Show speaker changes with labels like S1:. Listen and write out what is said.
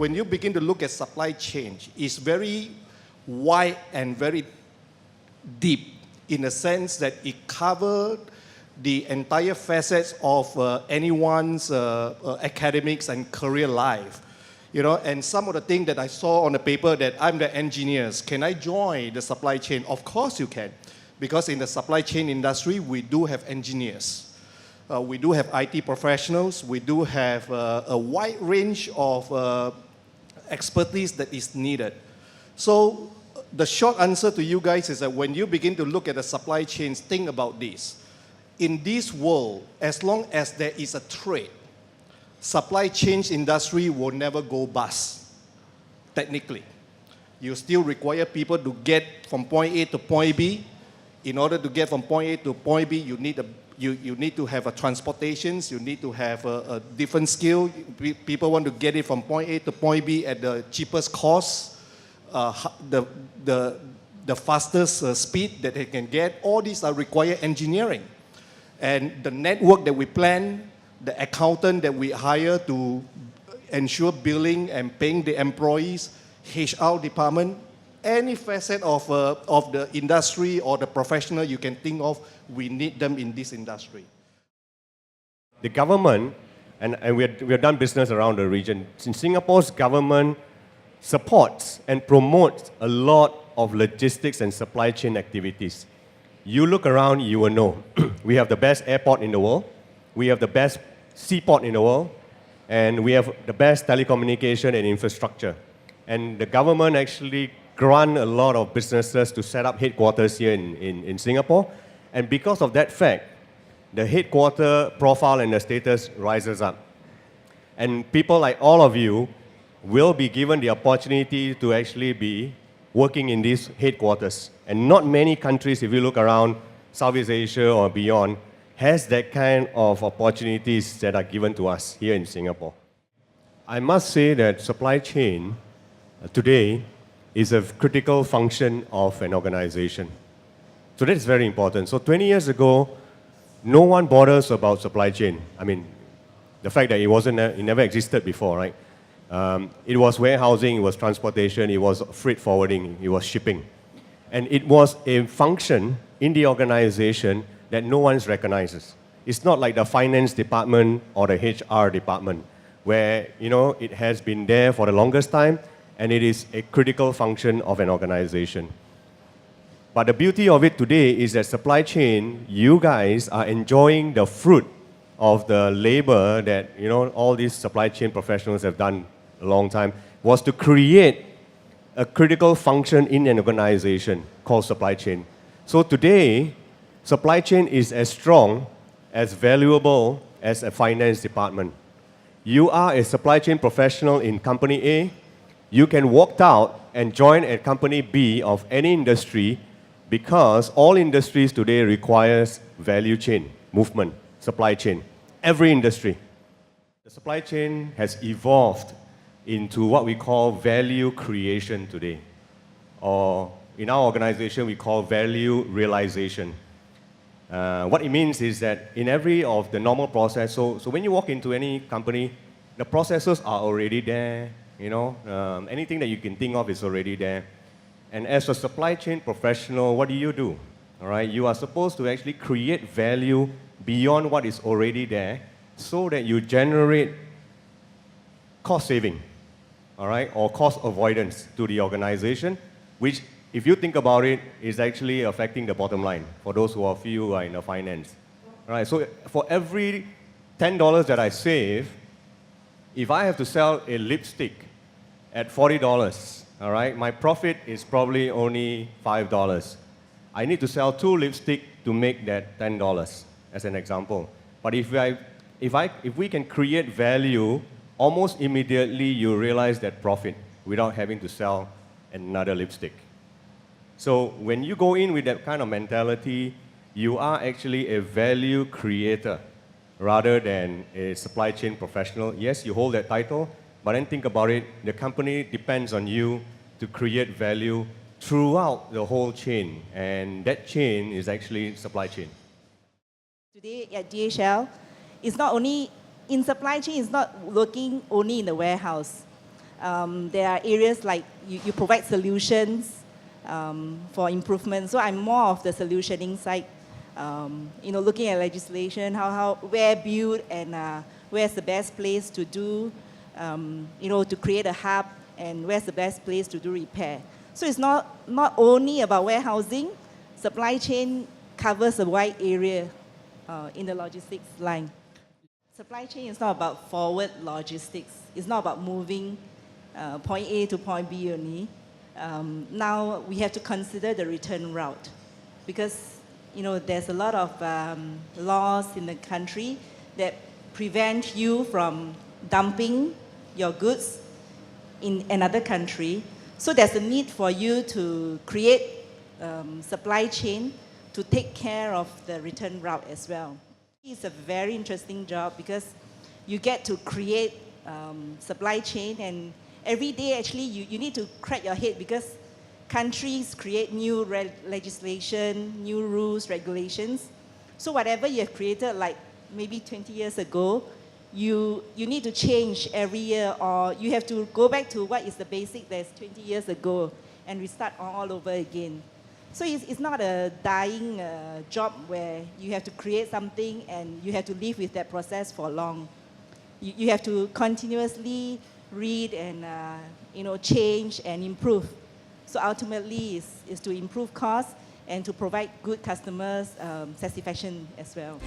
S1: when you begin to look at supply chain, it's very wide and very deep in the sense that it covered the entire facets of anyone's academics and career life. You know, and some of the things that I saw on the paper that I'm the engineers, can I join the supply chain? Of course you can, because in the supply chain industry, we do have engineers. We do have IT professionals. We do have a wide range of expertise that is needed. So the short answer to you guys is that when you begin to look at the supply chains, think about this. In this world, as long as there is a trade, supply chain industry will never go bust, technically. You still require people to get from point A to point B. In order to get from point A to point B, you need to have a transportations, you need to have a different skill. People want to get it from point A to point B at the cheapest cost, the fastest speed that they can get. All these are require engineering. And the network that we plan, the accountant that we hire to ensure billing and paying the employees, HR department, any facet of the industry or the professional you can think of, we need them in this industry.
S2: The government, and we have done business around the region, in Singapore's government supports and promotes a lot of logistics and supply chain activities. You look around, you will know. We have the best airport in the world, we have the best seaport in the world, and we have the best telecommunication and infrastructure. And the government actually grant a lot of businesses to set up headquarters here in Singapore. And because of that fact, the headquarter profile and the status rises up. And people like all of you will be given the opportunity to actually be working in these headquarters. And not many countries, if you look around Southeast Asia or beyond, has that kind of opportunities that are given to us here in Singapore. I must say that supply chain today is a critical function of an organization. So that's very important. So 20 years ago, no one bothers about supply chain. I mean, the fact that it never existed before, right? It was warehousing, it was transportation, it was freight forwarding, it was shipping. And it was a function in the organization that no one recognizes. It's not like the finance department or the HR department, where it has been there for the longest time, and it is a critical function of an organization. But the beauty of it today is that supply chain, you guys are enjoying the fruit of the labor that all these supply chain professionals have done a long time, was to create a critical function in an organization called supply chain. So today, supply chain is as strong, as valuable as a finance department. You are a supply chain professional in company A, you can walk out and join a company B of any industry, because all industries today requires value chain, movement, supply chain. Every industry. The supply chain has evolved into what we call value creation today. Or in our organization, we call value realization. What it means is that in every of the normal process, so when you walk into any company, the processes are already there, anything that you can think of is already there. And as a supply chain professional, what do? All right, you are supposed to actually create value beyond what is already there so that you generate cost saving, all right, or cost avoidance to the organization, which, if you think about it, is actually affecting the bottom line for those who are in the finance. All right, so for every $10 that I save, if I have to sell a lipstick at $40, all right, my profit is probably only $5. I need to sell 2 lipsticks to make that $10, as an example. But if we can create value, almost immediately you realize that profit without having to sell another lipstick. So when you go in with that kind of mentality, you are actually a value creator rather than a supply chain professional. Yes, you hold that title, but then think about it, the company depends on you to create value throughout the whole chain, and that chain is actually supply chain.
S3: Today at DHL, it's not only in supply chain, it's not working only in the warehouse. There are areas like you provide solutions for improvement. So I'm more of the solutioning side. Looking at legislation, where build and where's the best place to do, to create a hub, and where's the best place to do repair. So it's not only about warehousing. Supply chain covers a wide area in the logistics line. Supply chain is not about forward logistics. It's not about moving point A to point B only. Now we have to consider the return route, because there's a lot of laws in the country that prevent you from dumping your goods in another country. So there's a need for you to create supply chain to take care of the return route as well. It's a very interesting job because you get to create supply chain, and every day actually you need to crack your head because countries create new legislation, new rules, regulations. So whatever you have created, like maybe 20 years ago, you need to change every year, or you have to go back to what is the basic that's 20 years ago and restart all over again. So it's not a dying job where you have to create something and you have to live with that process for long. You have to continuously read and change and improve. So ultimately is to improve costs and to provide good customers satisfaction as well.